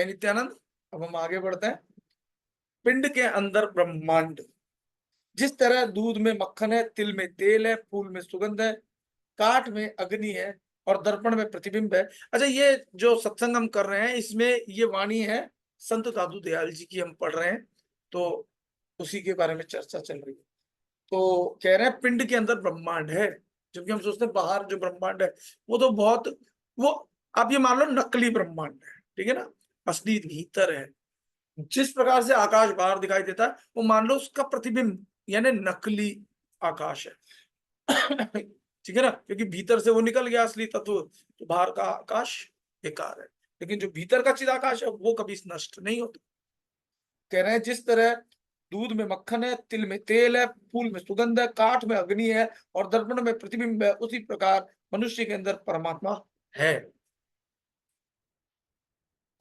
जय नित्यानंद। अब हम आगे बढ़ते हैं। पिंड के अंदर ब्रह्मांड। जिस तरह दूध में मक्खन है, तिल में तेल है, फूल में सुगंध है, काठ में अग्नि है और दर्पण में प्रतिबिंब है। अच्छा, ये जो सत्संग हम कर रहे हैं इसमें ये वाणी है संत दादू दयाल जी की, हम पढ़ रहे हैं, तो उसी के बारे में चर्चा चल रही है। तो कह रहे हैं पिंड के अंदर ब्रह्मांड है, जबकि हम सोचते हैं बाहर जो ब्रह्मांड है वो तो बहुत, वो आप ये मान लो नकली ब्रह्मांड है, ठीक है ना, असली भीतर है। जिस प्रकार से आकाश बाहर दिखाई देता है वो मान लो उसका प्रतिबिंब, यानी नकली आकाश है। ठीक है ना, क्योंकि भीतर से वो निकल गया असली तत्व, तो बाहर का आकाश बेकार है, लेकिन जो भीतर का चिदाकाश है वो कभी नष्ट नहीं होता। कह रहे हैं जिस तरह दूध में मक्खन है, तिल में तेल है, फूल में सुगंध है, काठ में अग्नि है और दर्पण में प्रतिबिंब है, उसी प्रकार मनुष्य के अंदर परमात्मा है।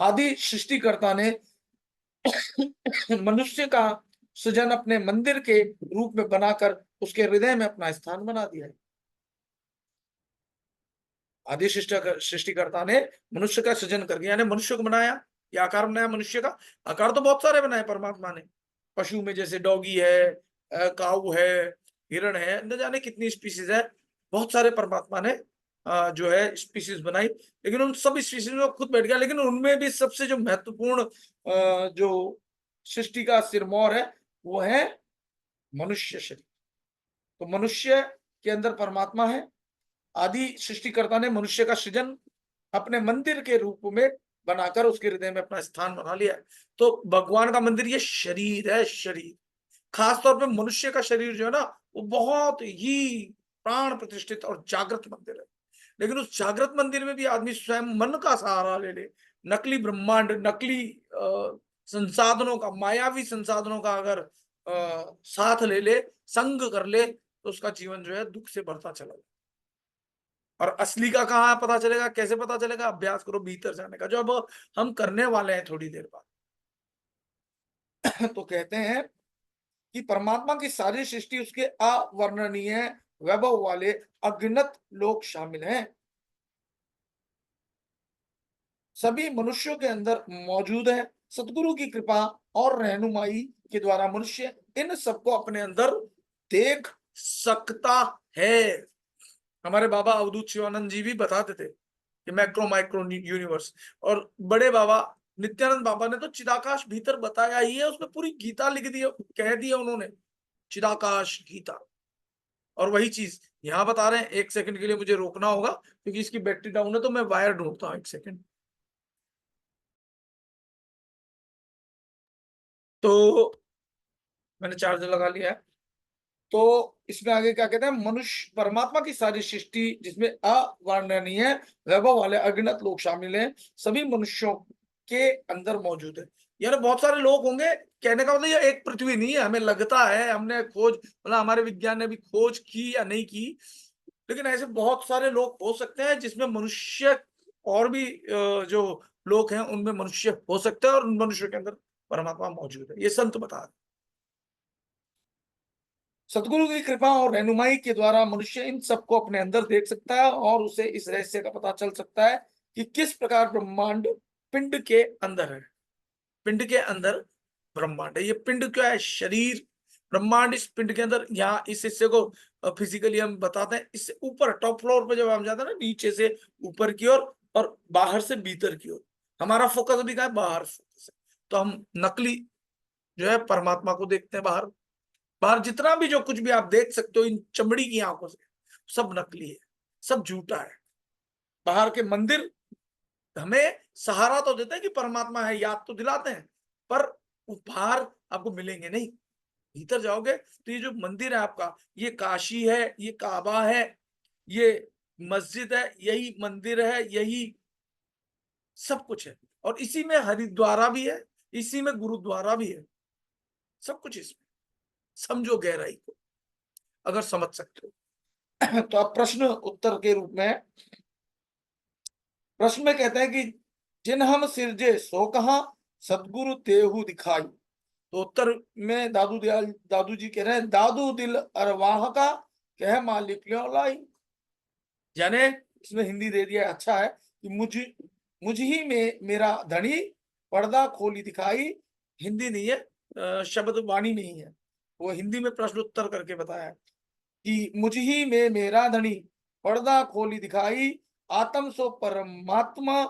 आदि सृष्टिकर्ता ने मनुष्य का सृजन अपने मंदिर के रूप में बनाकर उसके हृदय में अपना स्थान बना दिया है। आदि सृष्टिकर्ता ने मनुष्य का सृजन करके, यानी मनुष्य को बनाया, ये आकार बनाया मनुष्य का। आकार तो बहुत सारे बनाए परमात्मा ने, पशु में जैसे डॉगी है, काऊ है, हिरण है, न जाने कितनी स्पीसीज है, बहुत सारे परमात्मा ने जो है स्पीसीज बनाई, लेकिन उन सब स्पीसीज में खुद बैठ गया। लेकिन उनमें भी सबसे जो महत्वपूर्ण जो सृष्टि का सिरमौर है वो है मनुष्य शरीर। तो मनुष्य के अंदर परमात्मा है। आदि सृष्टिकर्ता ने मनुष्य का सृजन अपने मंदिर के रूप में बनाकर उसके हृदय में अपना स्थान बना लिया है। तो भगवान का मंदिर ये शरीर है। शरीर खासतौर पे मनुष्य का शरीर जो है ना, वो बहुत ही प्राण प्रतिष्ठित और जागृत मंदिर है। लेकिन उस जागृत मंदिर में भी आदमी स्वयं मन का सहारा ले ले, नकली ब्रह्मांड, नकली संसाधनों का, मायावी संसाधनों का अगर साथ ले ले, संग कर ले, तो उसका जीवन जो है दुख से बढ़ता चला जाए। और असली का कहाँ पता चलेगा, कैसे पता चलेगा? अभ्यास करो भीतर जाने का, जो अब हम करने वाले हैं थोड़ी देर बाद। तो कहते हैं कि परमात्मा की सारी सृष्टि, उसके अवर्णनीय वैभव वाले अगणित लोग शामिल हैं, सभी मनुष्यों के अंदर मौजूद है। सतगुरु की कृपा और रहनुमाई के द्वारा मनुष्य इन सबको अपने अंदर देख सकता है। हमारे बाबा अवधूत शिवानंद जी भी बताते थे कि मैक्रो माइक्रो यूनिवर्स, और बड़े बाबा नित्यानंद बाबा ने तो चिदाकाश भीतर बताया ही है, उसमें पूरी गीता लिख दी, कह दिया उन्होंने, चिदाकाश गीता। और वही चीज यहां बता रहे हैं। एक सेकंड के लिए मुझे रोकना होगा क्योंकि इसकी बैटरी डाउन है, तो मैं वायर ढूंढता हूं, एक सेकंड। तो मैंने चार्जर लगा लिया है। तो इसमें आगे क्या कहते हैं, मनुष्य परमात्मा की सारी सृष्टि जिसमें अवर्णनीय वैभव वाले अगणित लोग शामिल हैं, सभी मनुष्यों के अंदर मौजूद है। यानी बहुत सारे लोग होंगे, कहने का मतलब ये एक पृथ्वी नहीं है। हमें लगता है, हमने खोज, मतलब हमारे विज्ञान ने भी खोज की या नहीं की, लेकिन ऐसे बहुत सारे लोग हो सकते हैं जिसमें मनुष्य और भी जो लोग हैं उनमें मनुष्य हो सकते हैं, और उन मनुष्य के अंदर परमात्मा मौजूद है। ये संत बता रहे हैं। सतगुरु की कृपा और रहनुमाई के द्वारा मनुष्य इन सबको अपने अंदर देख सकता है और उसे इस रहस्य का पता चल सकता है कि किस प्रकार ब्रह्मांड पिंड के अंदर है। पिंड के अंदर ब्रह्मांड है। ये पिंड क्या है? शरीर। ब्रह्मांड इस पिंड के अंदर, यहाँ इस हिस्से को फिजिकली हम बताते हैं, इससे ऊपर टॉप फ्लोर पे जब हम जाते हैं ना, नीचे से ऊपर की ओर और बाहर से भीतर की ओर, हमारा फोकस अभी क्या है? बाहर फोकस है। तो हम नकली जो है परमात्मा को देखते हैं बाहर। बाहर जितना भी जो कुछ भी आप देख सकते हो इन चमड़ी की आंखों से, सब नकली है, सब झूठा है। बाहर के मंदिर हमें सहारा तो देते हैं कि परमात्मा है, याद तो दिलाते हैं, पर वो बाहर आपको मिलेंगे नहीं। भीतर जाओगे तो ये जो मंदिर है आपका, ये काशी है, ये काबा है, ये मस्जिद है, यही मंदिर है, यही सब कुछ है। और इसी में हरिद्वारा भी है, इसी में गुरुद्वारा भी है, सब कुछ इसमें। समझो गहराई को, अगर समझ सकते हो। तो अब प्रश्न उत्तर के रूप में, प्रश्न में कहते हैं कि जिन हम सिरजे सो कहा सतगुरु तेहु दिखाई। तो उत्तर में दादू जी कह रहे हैं, दादू दिल अरवाह का कह मालिक ल्यो लाई। यानी इसमें हिंदी दे दिया, अच्छा है कि मुझ ही में मेरा धनी पर्दा खोली दिखाई, हिंदी नहीं है, शब्द वाणी नहीं है, वो हिंदी में प्रश्न उत्तर करके बताया कि मुझ ही में मेरा धनी, पर्दा खोली दिखाई, आत्म सो परमात्मा,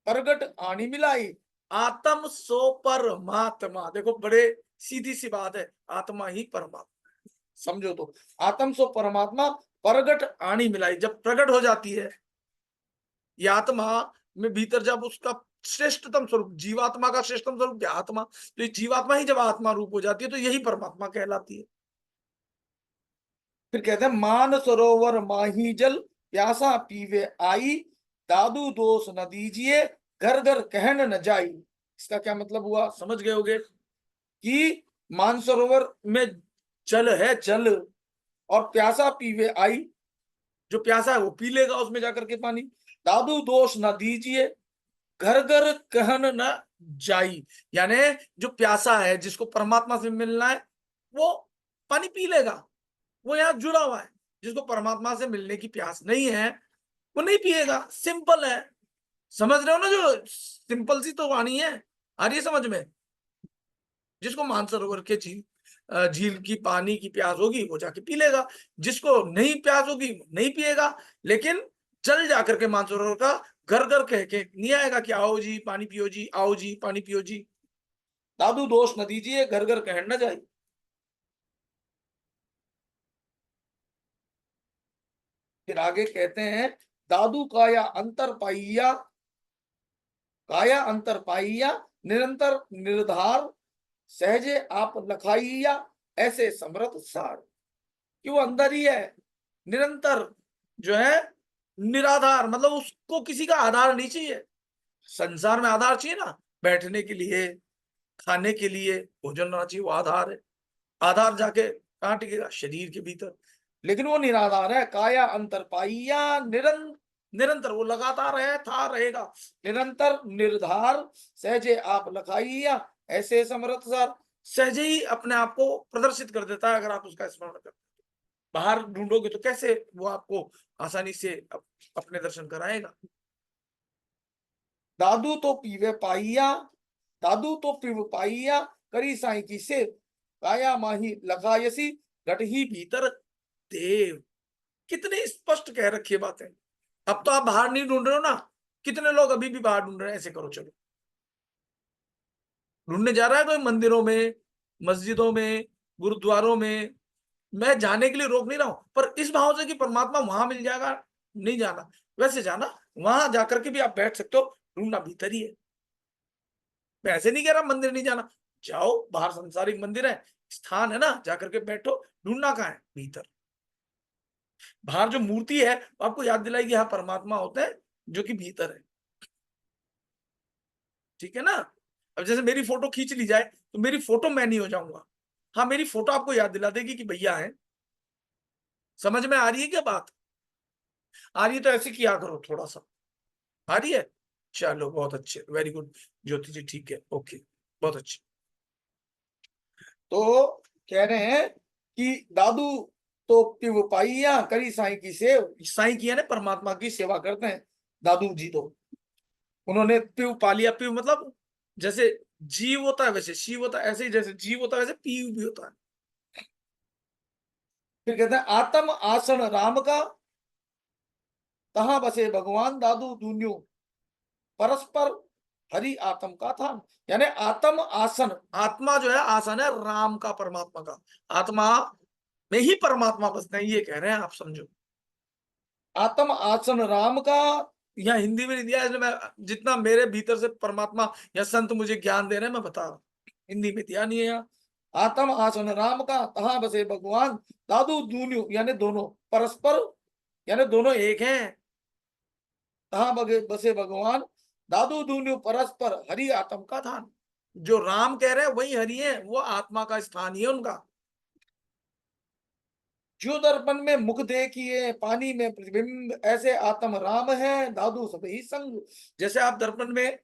प्रगट आनी मिलाई। आत्म सो परमात्मा, देखो बड़े सीधी सी बात है, आत्मा ही परमात्मा, समझो तो। आत्म सो परमात्मा, प्रगट आनी मिलाई, जब प्रकट हो जाती है ये आत्मा में भीतर, जब उसका श्रेष्ठतम स्वरूप, जीवात्मा का श्रेष्ठतम स्वरूप क्या, आत्मा, तो ये जीवात्मा ही जब आत्मा रूप हो जाती है तो यही परमात्मा कहलाती है। फिर कहते हैं मान सरोवर माही जल, प्यासा पीवे आई, दादू दोष न दीजिए, घर घर कहन न जाई। इसका क्या मतलब हुआ, समझ गए होगे कि मानसरोवर में जल है, जल, और प्यासा पीवे आई, जो प्यासा है वो पी लेगा उसमें जाकर के पानी। दादू दोष न दीजिए, घर घर कहन न जाई, यानी जो प्यासा है, जिसको परमात्मा से मिलना है, वो पानी पी लेगा, वो यहाँ जुड़ा हुआ है। जिसको परमात्मा से मिलने की प्यास नहीं है वो नहीं पिएगा, सिंपल है। समझ रहे हो ना, जो सिंपल सी तो वाणी है, आ रही है समझ में। जिसको मानसरोवर के झील की पानी की प्यास होगी वो जाके पी लेगा, जिसको नहीं प्यास होगी वो नहीं पिएगा। लेकिन चल जाकर के मानसरोवर का घर घर कह के नहीं आएगा कि आओ जी पानी पियो जी, आओ जी पानी पियो जी। दादू दोष न दीजिए, घर घर कह न जाए। फिर आगे कहते हैं दादू काया अंतर पाइया, काया अंतर पाइया, निरंतर निर्धार, सहजे आप लखाइया, ऐसे समृत सार, कि वो अंदर ही है, निरंतर जो है, निराधार, मतलब उसको किसी का आधार नहीं चाहिए। संसार में आधार चाहिए ना, बैठने के लिए, खाने के लिए भोजन होना चाहिए, वो आधार है। आधार जाके कहाँ टिकेगा, शरीर के भीतर। लेकिन वो निराधार है, काया अंतर पाइया, निरंतर वो लगातार है, था रहेगा, निरंतर निर्धार, सहजे आप लखाइया, ऐसे समर्थ सार, सहजे ही अपने आप को प्रदर्शित कर देता है अगर आप उसका स्मरण करते हैं। बाहर ढूंढोगे तो कैसे वो आपको आसानी से अपने दर्शन कराएगा। दादू तो पीवे पाइया, दादू तो पीव पाइया, करी साई की से, काया माही लगायसी, घट ही भीतर देव। कितने स्पष्ट कह रखी है बातें। अब तो आप बाहर नहीं ढूंढ रहे हो ना, कितने लोग अभी भी बाहर ढूंढ रहे हैं। ऐसे करो, चलो ढूंढने जा रहा है कोई मंदिरों में, मस्जिदों में, गुरुद्वारों में, मैं जाने के लिए रोक नहीं रहा हूं, पर इस भाव से कि परमात्मा वहां मिल जाएगा, नहीं जाना। वैसे जाना, वहां जाकर के भी आप बैठ सकते हो, ढूंढना भीतर ही है। मैं ऐसे नहीं कह रहा मंदिर नहीं जाना, जाओ, बाहर संसारिक मंदिर है, स्थान है ना, जाकर के बैठो, ढूंढना कहाँ है, भीतर। बाहर जो मूर्ति है आपको याद दिलाएगी हाँ परमात्मा होते हैं जो कि भीतर है। ठीक है ना। अब जैसे मेरी फोटो खींच ली जाए तो मेरी फोटो मैं नहीं हो जाऊंगा, हाँ मेरी फोटो आपको याद दिला देगी कि भैया है। समझ में आ रही है क्या बात, आ रही है तो ऐसे किया करो थोड़ा सा। आ रही है, चलो बहुत अच्छे, वेरी गुड ज्योति जी, ठीक है, ओके, बहुत अच्छे। तो कह रहे हैं कि दादू तो पिव पाइया, करी साईं की सेव, साईं की है ना परमात्मा की सेवा करते हैं दादू जी। तो उन्होंने पिव पा लिया, पिव मतलब जैसे जीव होता है वैसे शिव होता है, ऐसे ही जैसे जीव होता है वैसे पीव भी होता है। फिर कहते हैं आत्म आसन राम का, तहां बसे भगवान, दादू दुन्यू परस्पर हरि आत्म का था। यानी आत्म आसन, आत्मा जो है आसन है राम का, परमात्मा का, आत्मा में ही परमात्मा बसते हैं, ये कह रहे हैं आप समझो। आत्म आसन राम का, यहाँ हिंदी में नहीं दिया, इसलिए मैं जितना मेरे भीतर से परमात्मा या संत मुझे ज्ञान दे रहे हैं मैं बता रहा हूँ, हिंदी में दिया नहीं है यहाँ। आत्म आसन राम का, तहां बसे भगवान, दादू दून्यू, यानी दोनों परस्पर, यानी दोनों एक हैं। तहां बसे भगवान, दादू दून्यू परस्पर हरि आत्म का थान। जो राम कह रहे हैं वही हरि है, वो आत्मा का स्थान ही है उनका। जो दर्पण में मुख देखिए, पानी में प्रतिबिंब, ऐसे आत्म राम है, दादू सब ही संग। जैसे आप दर्पण में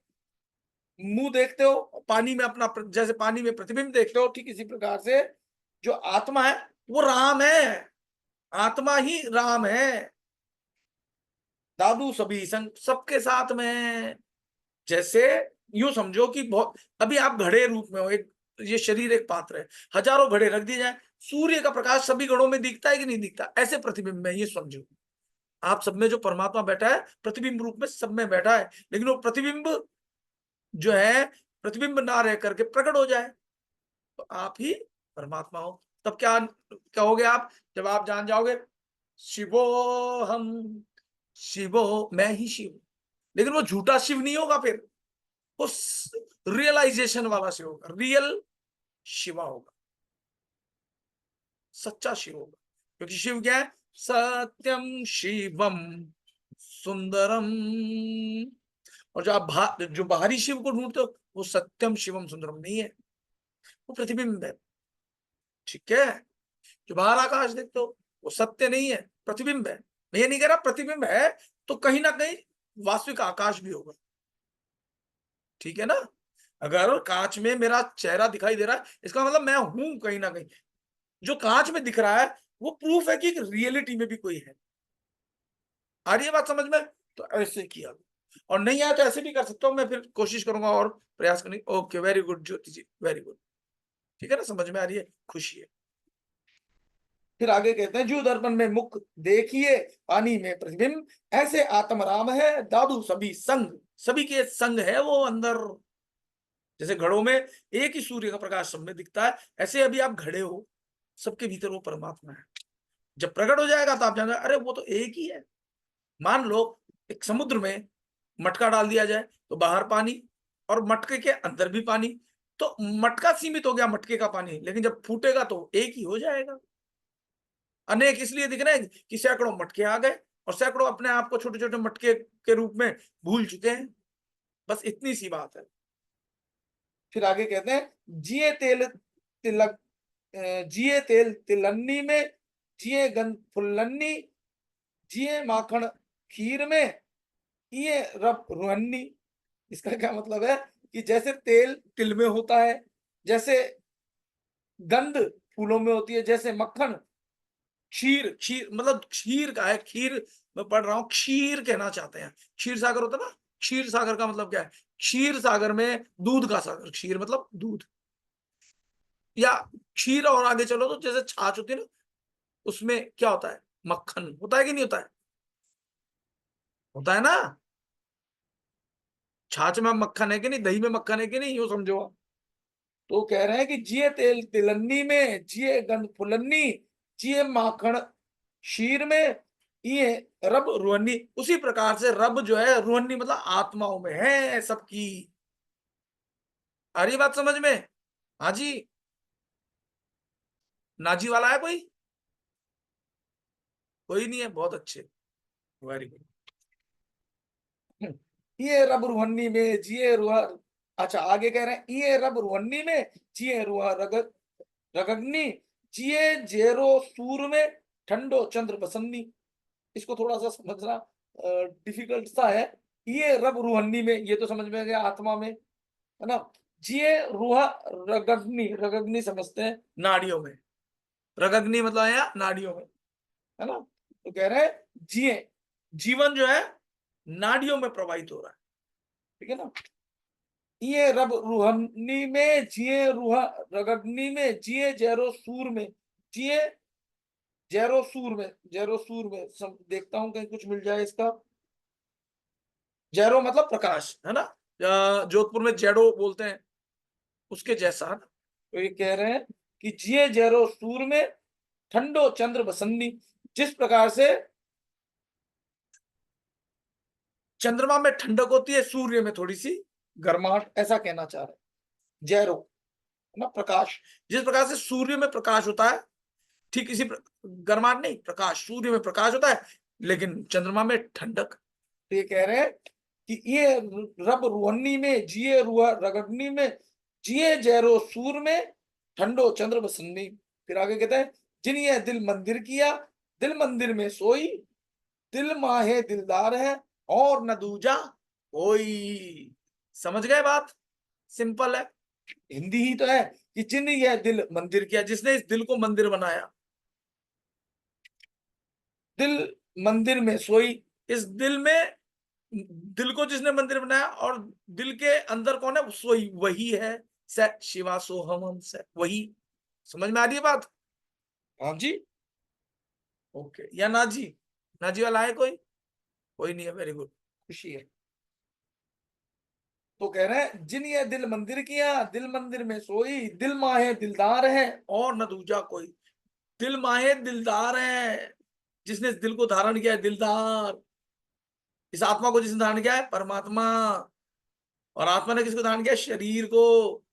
मुंह देखते हो, पानी में अपना जैसे पानी में प्रतिबिंब देखते हो, ठीक इसी प्रकार से जो आत्मा है वो राम है, आत्मा ही राम है। दादू सभी संग, सबके साथ में। जैसे यूं समझो कि बहुत, अभी आप घड़े रूप में हो, एक ये शरीर एक पात्र है, हजारों घड़े रख दिए जाए, सूर्य का प्रकाश सभी घड़ों में दिखता है कि नहीं दिखता, ऐसे प्रतिबिंब में ये समझो। आप सब में जो परमात्मा बैठा है प्रतिबिंब रूप में सब में बैठा है, लेकिन वो प्रतिबिंब जो है प्रतिबिंब ना रह करके प्रकट हो जाए तो आप ही परमात्मा हो। तब क्या कहोगे आप, जब आप जान जाओगे शिवो हम, शिवो मैं ही शिव, लेकिन वो झूठा शिव नहीं होगा, फिर वो रियलाइजेशन वाला शिव होगा, रियल शिवा होगा, सच्चा शिव होगा। क्योंकि शिव क्या है, सत्यम शिवम सुंदरम। और जो आप जो बाहरी शिव को ढूंढते हो वो सत्यम शिवम सुंदरम नहीं है, वो प्रतिबिंब है। ठीक है, जो बाहर आकाश देखते हो वो सत्य नहीं है, प्रतिबिंब है। मैं ये नहीं कह रहा प्रतिबिंब है तो कहीं ना कहीं वास्तविक आकाश भी होगा। ठीक है ना, अगर कांच में मेरा चेहरा दिखाई दे रहा है इसका मतलब मैं हूं कहीं ना कहीं, जो कांच में दिख रहा है वो प्रूफ है कि रियलिटी में भी कोई है। आ रही है बात समझ में? तो ऐसे किया, और नहीं आया तो ऐसे भी कर सकता हूं मैं, फिर कोशिश करूंगा और प्रयास करने। ओके, वेरी गुड ज्योति जी, वेरी गुड। ठीक है ना, समझ में आ रही है, खुशी है। फिर आगे कहते हैं, जू दर्पण में मुख देखिए पानी में प्रतिबिंब, ऐसे आत्म राम है दादू सभी संग, सभी के संग है वो अंदर। जैसे घड़ों में एक ही सूर्य का प्रकाश सब में दिखता है, ऐसे अभी आप घड़े हो, सबके भीतर वो परमात्मा है। जब प्रकट हो जाएगा तो आप जानेंगे अरे वो तो एक ही है। मान लो एक समुद्र में मटका डाल दिया जाए तो बाहर पानी और मटके के अंदर भी पानी, तो मटका सीमित हो गया मटके का पानी, लेकिन जब फूटेगा तो एक ही हो जाएगा। अनेक इसलिए दिख रहे हैं कि सैकड़ों मटके आ गए और सैकड़ों अपने आप को छोटे छोटे मटके के रूप में भूल चुके हैं। बस इतनी सी बात है। फिर आगे कहते हैं, जिए तेल तिलक जिए तेल तिलन्नी में, जिए गंध फुल्लन्नी, जिए माखन खीर में, ये रब रुहन्नी। इसका क्या मतलब है कि जैसे तेल तिल में होता है, जैसे गंध फूलों में होती है, जैसे मक्खन क्षीर, क्षीर मतलब क्षीर का है, खीर मैं पढ़ रहा हूं, क्षीर कहना चाहते हैं। क्षीर सागर होता है ना, क्षीर सागर का मतलब क्या है, क्षीर सागर में दूध का सागर, क्षीर मतलब दूध, या क्षीर और आगे चलो तो जैसे छाछ होती है ना, उसमें क्या होता है, मक्खन होता है कि नहीं होता है, होता है ना। छाछ में मक्खन है कि नहीं, दही में मक्खन है कि नहीं, यूं समझो आप। तो कह रहे हैं कि जिए तेल तिलन्नी में, जिए गंध फुलन्नी, जिए माखन शीर में, ये रब रुहन्नी। उसी प्रकार से रब जो है रुहन्नी मतलब आत्माओं में है सबकी। आ रही बात समझ में? हाँ जी, नाजी वाला है कोई? कोई नहीं है, बहुत अच्छे, वेरी गुड। ये रब रुहन्नी में जिए रुहा, अच्छा आगे कह रहे हैं, ये रब रुहन्नी में जिए रुहा रगग्नि, जिए जेरो सूर में, ठंडो चंद्र बसन्नी। इसको थोड़ा सा समझना डिफिकल्ट सा है। ये रब रूहन्नी में, ये तो समझ में आ गया, आत्मा में, है ना। जिए रूहा रगग्नि, रगग्नि समझते हैं नाड़ियों में, रगग्नि मतलब है नाड़ियों में, है ना। तो कह रहे हैं जिए, जीवन जो है नाड़ियों में प्रवाहित हो रहा है। ठीक है ना। ये रब रूहन्नी में, जिए रूहा रगग्नि में, जिए जैरो सूर में, जिए जैरो सूर में, जैरो सूर में देखता हूं कहीं कुछ मिल जाए इसका। जैरो मतलब प्रकाश, है ना, जोधपुर में जैडो बोलते हैं, उसके जैसा है ना। तो ये कह रहे हैं कि जिए जैरो सूर में, ठंडो चंद्र बसन्नी। जिस प्रकार से चंद्रमा में ठंडक होती है, सूर्य में थोड़ी सी गर्माहट, ऐसा कहना चाह रहे हैं जैरो, है ना, प्रकाश। जिस प्रकार से सूर्य में प्रकाश होता है, ठीक इसी गर्माहट नहीं, प्रकाश, सूर्य में प्रकाश होता है लेकिन चंद्रमा में ठंडक। तो ये कह रहे हैं कि ये रब रुहन्नी में, जिए रुआ रगग्नि में, जिए जैरो सूर में, ठंडो चंद्र बसन्नी। फिर आगे कहते हैं, जिन ये दिल मंदिर किया, दिल मंदिर में सोई, दिल माहे दिलदार है और न दूजा कोई। समझ गए बात? सिंपल है, हिंदी ही तो है कि जिन यह दिल मंदिर किया, जिसने इस दिल को मंदिर बनाया, दिल मंदिर में सोई, इस दिल में दिल को जिसने मंदिर बनाया, और दिल के अंदर कौन है, वही वही है, स शिवा सोहम स वही। समझ में आ रही है बात? हाँ जी, ओके। या ना जी, ना जी वाला है कोई नहीं है, वेरी गुड, खुशी है। तो कह रहे हैं, जिन ये दिल मंदिर किया, दिल मंदिर में सोई, दिल माहे दिलदार है और न दूजा कोई। दिल माहे दिलदार है, जिसने इस दिल को धारण किया है, दिलदार। इस आत्मा को जिसने धारण किया है, परमात्मा। और आत्मा ने किसको धारण किया? शरीर को।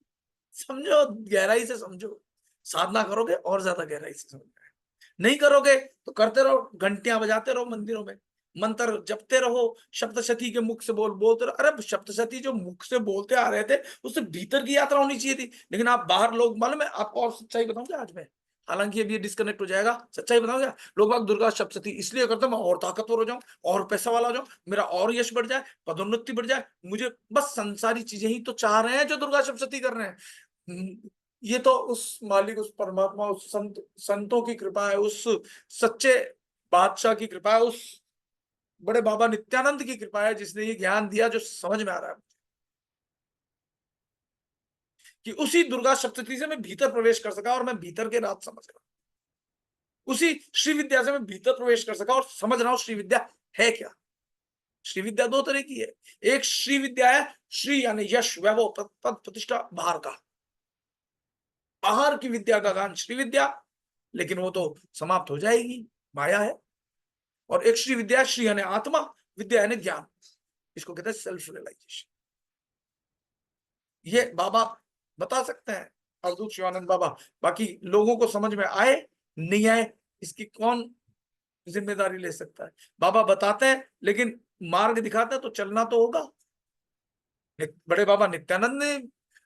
समझो, गहराई से समझो। साधना करोगे और ज्यादा गहराई से समझ में आएगा। नहीं करोगे तो करते रहो, घंटियां बजाते रहो मंदिरों में, मंत्र जपते रहो, सप्तशती के मुख से बोलते रहो। अरे सप्तशती जो मुख से बोलते आ रहे थे, उससे भीतर की यात्रा होनी चाहिए थी। लेकिन आप बाहर, लोग मालूम है आपको, और सच्चाई बताऊंगा आज मैं, हालांकि अभी ये डिस्कनेक्ट हो जाएगा, सच्चाई बताऊंगा। लोग बाग दुर्गा सप्तशती इसलिए करते हैं, मैं और ताकतवर हो जाऊं, और पैसा वाला हो जाऊं, मेरा और यश बढ़ जाए, पदोन्नति बढ़ जाए, मुझे बस संसारी चीजें ही तो चाह रहे हैं जो दुर्गा सप्तशती कर रहे हैं। ये तो उस मालिक, उस परमात्मा, उस संतों की कृपा है, उस सच्चे बादशाह की कृपा है, उस बड़े बाबा नित्यानंद की कृपा है, जिसने ये ज्ञान दिया जो समझ में आ रहा है कि उसी दुर्गा सप्तशती से मैं भीतर प्रवेश कर सका और मैं भीतर के राज समझ रहा हूं। उसी श्री विद्या से मैं भीतर प्रवेश कर सका और समझ रहा हूं श्री विद्या है क्या। श्री विद्या दो तरह की है। एक श्री विद्या है, श्री यानी यश, वैभव, पद प्रतिष्ठा, बाहर का, बाहर की विद्या का गान श्री विद्या, लेकिन वो तो समाप्त हो जाएगी, माया है। और एक श्री विद्या, श्री यानी आत्मा, विद्या यानी ज्ञान, इसको कहते हैं सेल्फ रियलाइजेशन। ये बाबा बता सकते हैं, अवधूत शिवानंद बाबा। बाकी लोगों को समझ में आए नहीं आए, इसकी कौन जिम्मेदारी ले सकता है? बाबा बताते हैं, लेकिन मार्ग दिखाते हैं, तो चलना तो होगा। बड़े बाबा नित्यानंद ने,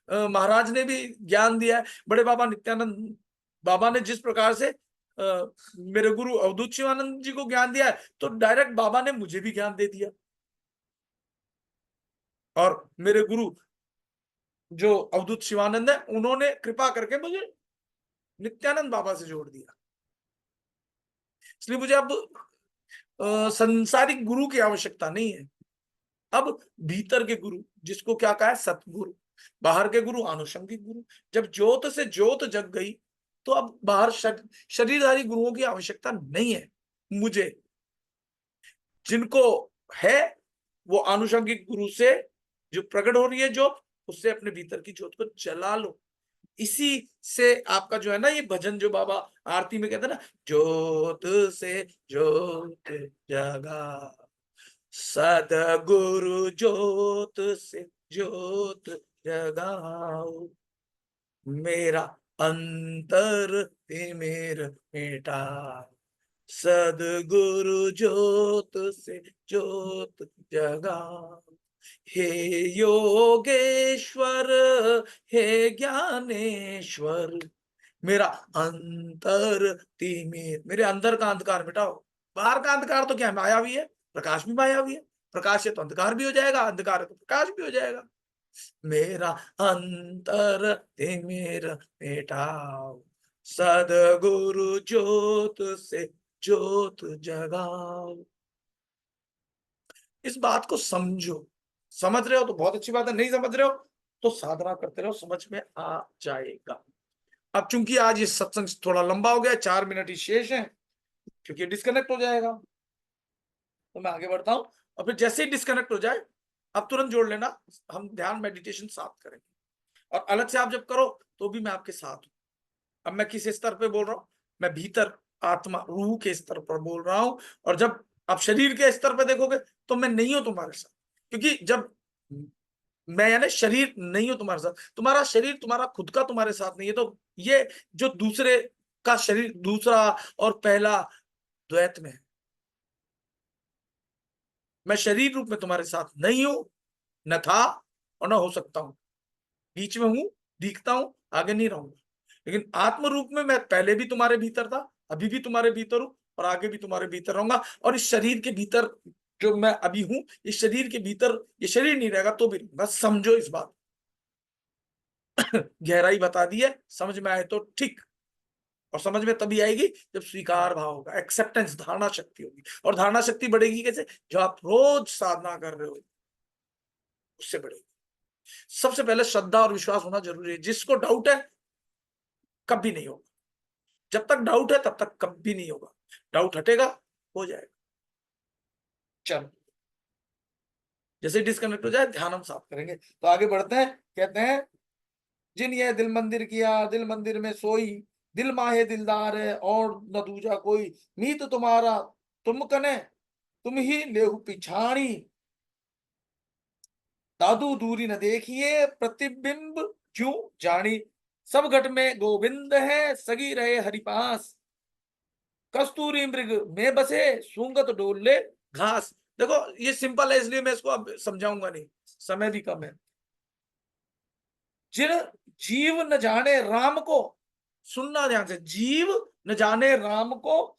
महाराज ने भी ज्ञान दिया है। बड़े बाबा नित्यानंद बाबा ने जिस प्रकार से मेरे गुरु अवधूत शिवानंद जी को ज्ञान दिया है, तो डायरेक्ट बाबा ने मुझे भी ज्ञान दे दिया। और मेरे गुरु जो अवधूत शिवानंद है, उन्होंने कृपा करके मुझे नित्यानंद बाबा से जोड़ दिया। इसलिए मुझे अब संसारिक गुरु की आवश्यकता नहीं है। अब भीतर के गुरु, जिसको क्या कहा है, सतगुरु। बाहर के गुरु आनुषंगिक गुरु। जब ज्योत से ज्योत जग गई, तो अब बाहर शरीरधारी गुरुओं की आवश्यकता नहीं है मुझे। जिनको है, वो आनुषंगिक गुरु से जो प्रकट हो रही है ज्योत, उससे अपने भीतर की ज्योत को जला लो। इसी से आपका जो है ना, ये भजन जो बाबा आरती में कहते हैं ना, ज्योत से ज्योत जगा, सदगुरु ज्योत से ज्योत जगाओ, मेरा अंतर तिमिर मिटा, सदगुरु ज्योत से ज्योत जगाओ। हे योगेश्वर, हे ज्ञानेश्वर, मेरा अंतर तिमिर, मेरे अंदर का अंधकार मिटाओ। बाहर का अंधकार तो क्या है, मायावी है, प्रकाश भी मायावी है। प्रकाश है तो अंधकार भी हो जाएगा, अंधकार है तो प्रकाश भी हो जाएगा। मेरा अंतर तिमिर मिटाओ, सदगुरु ज्योत से ज्योत जगाओ। इस बात को समझो। समझ रहे हो तो बहुत अच्छी बात है, नहीं समझ रहे हो तो साधना करते रहो, समझ में आ जाएगा। अब चूंकि आज ये सत्संग थोड़ा लंबा हो गया, 4 मिनट ही शेष है, क्योंकि डिस्कनेक्ट हो जाएगा, तो मैं आगे बढ़ता हूं। और फिर जैसे ही डिस्कनेक्ट हो जाए, अब तुरंत जोड़ लेना, हम ध्यान मेडिटेशन साथ करेंगे। और अलग से आप जब करो तो भी मैं आपके साथ हूं। अब मैं किस स्तर पे बोल रहा हूं? मैं भीतर आत्मा रूह के स्तर पर बोल रहा हूं। और जब आप शरीर के स्तर पर देखोगे, तो मैं नहीं हूं तुम्हारे साथ। क्योंकि जब मैं यानी शरीर नहीं हूं तुम्हारे साथ, तुम्हारा शरीर तुम्हारा खुद का तुम्हारे साथ नहीं है, तो ये जो दूसरे का शरीर, दूसरा और पहला द्वैत में है। मैं शरीर रूप में तुम्हारे साथ नहीं हूं, न था और न हो सकता हूं, बीच में हूं, दिखता हूं, आगे नहीं रहूंगा। लेकिन आत्म रूप में मैं पहले भी तुम्हारे भीतर था, अभी भी तुम्हारे भीतर हूं, और आगे भी तुम्हारे भीतर रहूंगा। और इस शरीर के भीतर जो मैं अभी हूं, इस शरीर के भीतर ये शरीर नहीं रहेगा तो भी रहूंगा। समझो इस बात। गहराई बता दी है, समझ में आए तो ठीक। और समझ में तभी आएगी जब स्वीकार भाव होगा, एक्सेप्टेंस, धारणा शक्ति होगी। और धारणा शक्ति बढ़ेगी कैसे? जो आप रोज साधना कर रहे हो उससे बढ़ेगी। सबसे पहले श्रद्धा और विश्वास होना जरूरी है। जिसको डाउट है कभी नहीं होगा, जब तक डाउट है तब तक कभी नहीं होगा। डाउट हटेगा हो जाएगा। चलो, जैसे डिस्कनेक्ट हो जाए ध्यान हम साफ करेंगे। तो आगे बढ़ते हैं। कहते हैं जिन ये दिल मंदिर किया, दिल मंदिर में सोई, दिल माहे दिलदार है और न दूजा कोई, मीत तुम्हारा तुम कने तुम ही लेहु पिछाणी, दादू दूरी न देखिए प्रतिबिंब क्यों जानी, सब घट में गोविंद है सगी रहे हरिपास, कस्तूरी मृग में बसे सूंगत डोले घास। देखो ये सिंपल है इसलिए मैं इसको अब समझाऊंगा नहीं, समय भी कम है। जिन जीव न जाने राम को, सुनना ध्यान से, जीव न जाने राम को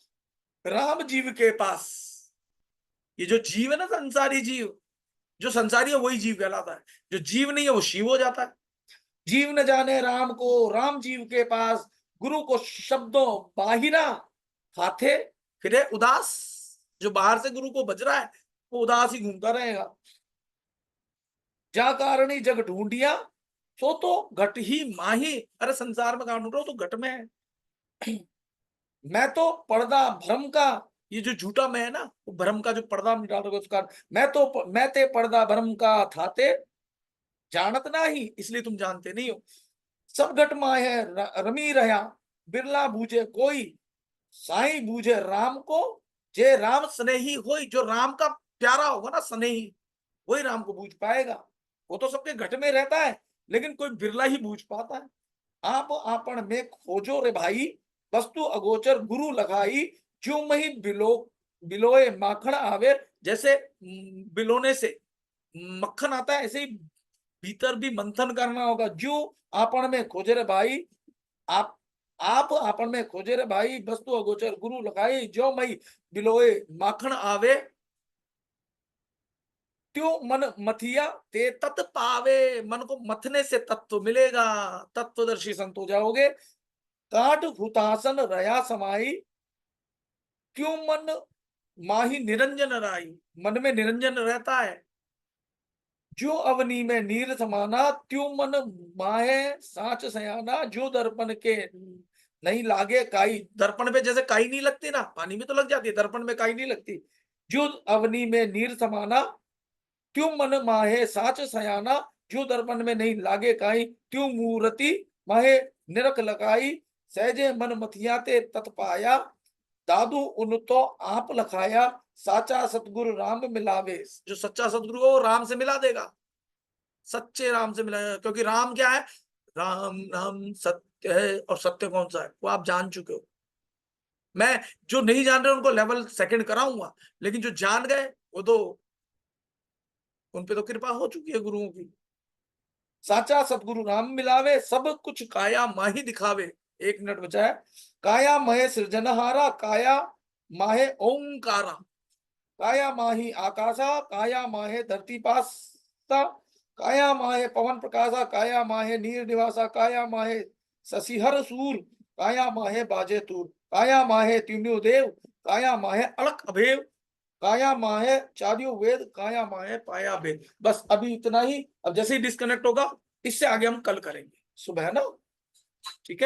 राम जीव के पास। ये जो जीव है ना, संसारी जीव, जो संसारी है वही जीव कहलाता है, जो जीव नहीं है वो शिव हो जाता है। जीव न जाने राम को राम जीव के पास, गुरु को शब्दों बाहिरा हाथे फिरे उदास। जो बाहर से गुरु को बज रहा है वो उदास ही घूमता रहेगा। जा कारणी जग ढूंढिया सो तो घट ही माही। अरे संसार में कहां ढूंढ रहा हो? तो घट में है। मैं तो पर्दा भ्रम का, ये जो झूठा मैं है ना, वो भ्रम का जो पर्दा डाल रहा उसका, मैं ते पर्दा भ्रम का थाते जानत ना ही, इसलिए तुम जानते नहीं हो। सब घट माहे रमी रहा बिरला बूझे कोई, साई बूझे राम को जे राम स्नेही होई। जो राम का प्यारा होगा ना, स्नेही, वही राम को बूझ पाएगा। वो तो सबके घट में रहता है लेकिन कोई बिरला ही बूझ पाता है। आप आपन में खोजो रे भाई, वस्तु अगोचर गुरु लगाई, जो मही बिलोए माखन आवे। जैसे बिलोने से मक्खन आता है, ऐसे ही भीतर भी मंथन करना होगा। जो आपन में खोजे रे भाई, आप आपन में खोजे रे भाई, वस्तु अगोचर गुरु लगाई, जो मई बिलोए माखन आवे, त्यों मन मथिया ते तत् पावे। मन को मथने से तत्व मिलेगा, तत्वदर्शी संत हो जाओगे। काट हुतासन रया समाई, क्यों मन माही निरंजन राई। मन में निरंजन रहता है। जो अवनी में नीर समाना, त्यों मन माहे साच सयाना। जो दर्पण के नहीं लागे काई। दर्पण पे जैसे काई नहीं लगती ना, पानी में तो लग जाती है, दर्पण में काई नहीं लगती। जो अवनी में नीर समाना, त्यों मन माहे साच सयाना। जो दर्पण में नहीं लागे काई, त्यों मूर्ति माहे निरख लगाई। सहजे मन मथियाते तत्पाया, दादू उन तो आप लखाया। साचा सतगुरु राम मिलावे। जो सच्चा सतगुरु हो वो राम से मिला देगा, सच्चे राम से मिलाएगा। क्योंकि राम क्या है? राम नाम सत्य है, और सत्य कौन सा है वो आप जान चुके हो। मैं जो नहीं जान रहे उनको लेवल सेकंड कराऊंगा, लेकिन जो जान गए वो तो उन पे तो कृपा हो चुकी है गुरुओं की। साचा सतगुरु राम मिलावे, सब कुछ काया माही दिखावे। 1 मिनट बचा है। काया महे सृजनहारा, काया माहे ओंकारा। काया माही आकाशा, काया माहे धरती पासा। काया माहे पवन प्रकाशा, काया माहे नीर निवासा। काया माहे शशिहर सूर, काया माहे बाजे तूर। काया माहे त्रिण्यो देव, काया माहे अलख अभेव। काया माहे चार्यो वेद, काया माहे पाया भेद। बस अभी इतना ही। अब जैसे ही डिस्कनेक्ट होगा इससे आगे हम कल करेंगे सुबह, है ना? ठीक है।